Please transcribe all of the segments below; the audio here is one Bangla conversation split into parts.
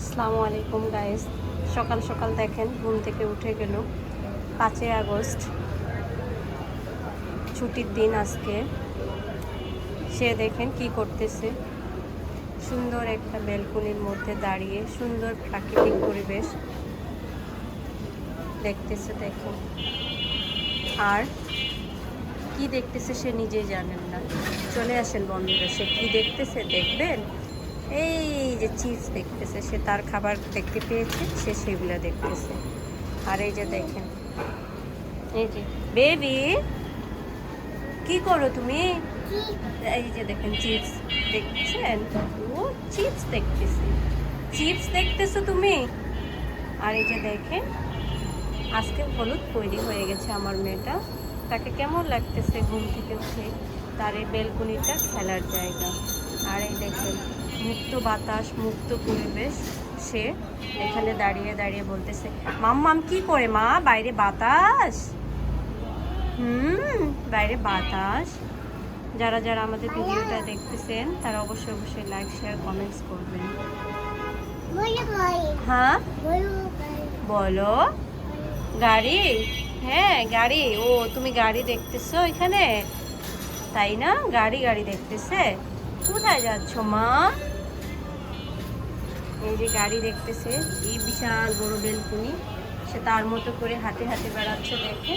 আসসালামু আলাইকুম গাইস। সকাল সকাল দেখেন ঘুম থেকে উঠে গেল। 5ই আগস্ট ছুটির দিন আজকে। সে দেখেন কি করতেছে, সুন্দর একটা ব্যালকনির মধ্যে দাঁড়িয়ে সুন্দর প্রাকৃতিক পরিবেশ দেখতেছে। দেখেন আর কি দেখতেছে সে নিজেই জানেন না। চলে আসেন বন্ধুরা, সে কি দেখতেছে দেখবেন। এই যে চিপস দেখতেছে, সে তার খাবার দেখতে পেয়েছে, সে সেগুলো দেখতেছে। আর এই যে দেখেন, এই যে বেবি কি করো তুমি? এই যে দেখেন চিপস দেখছেন, ও চিপস দেখতেছে। চিপস দেখতেছো তুমি? আর এই যে দেখেন আজকে হলুদ তৈরি হয়ে গেছে আমার মেয়েটা। তাকে কেমন লাগতেছে ঘুম থেকে উঠে। তার এই বেলকনিটা খেলার জায়গা। আর এই দেখেন মুক্ত বাতাস, মুক্ত পরিবেশ। সে এখানে দাঁড়িয়ে দাঁড়িয়ে বলতেছে, মাম্মাম কি করে মা, বাইরে বাতাস। বাইরে বাতাস। যারা যারা আমাদের ভিডিওটা দেখতেছেন তারা অবশ্যই অবশ্যই লাইক শেয়ার কমেন্টস করবেন। হ্যাঁ বলো। গাড়ি, হ্যাঁ গাড়ি। ও তুমি গাড়ি দেখতেছো এখানে, তাই না? গাড়ি গাড়ি দেখতেছে। কোথায় যাচ্ছ মা? এই যে গাড়ি দেখতেছে, এই বিশাল বড় বেলকুনি। সে তার মতো করে হাঁটে হাঁটে বেড়াচ্ছে। দেখে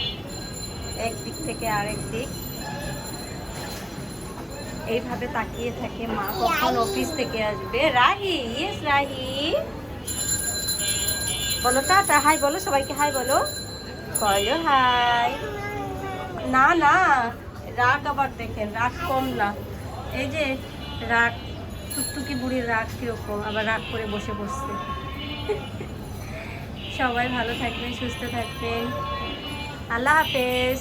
একদিক থেকে আরেক দিক এইভাবে তাকিয়ে থাকে। মা কখন অফিস থেকে আসবে। রাহি, ইয়েস রাহি বলো, টাটা হাই বলো সবাইকে, হাই বলো, বলো হাই। না না, রাগ আবার দেখেন, রাগ কম না। এই যে রাগ, টুকটুকি বুড়ির রাগ কিরকম, আবার রাগ করে বসে বসছে। সবাই ভালো থাকবেন, সুস্থ থাকবেন। আল্লাহ হাফেজ।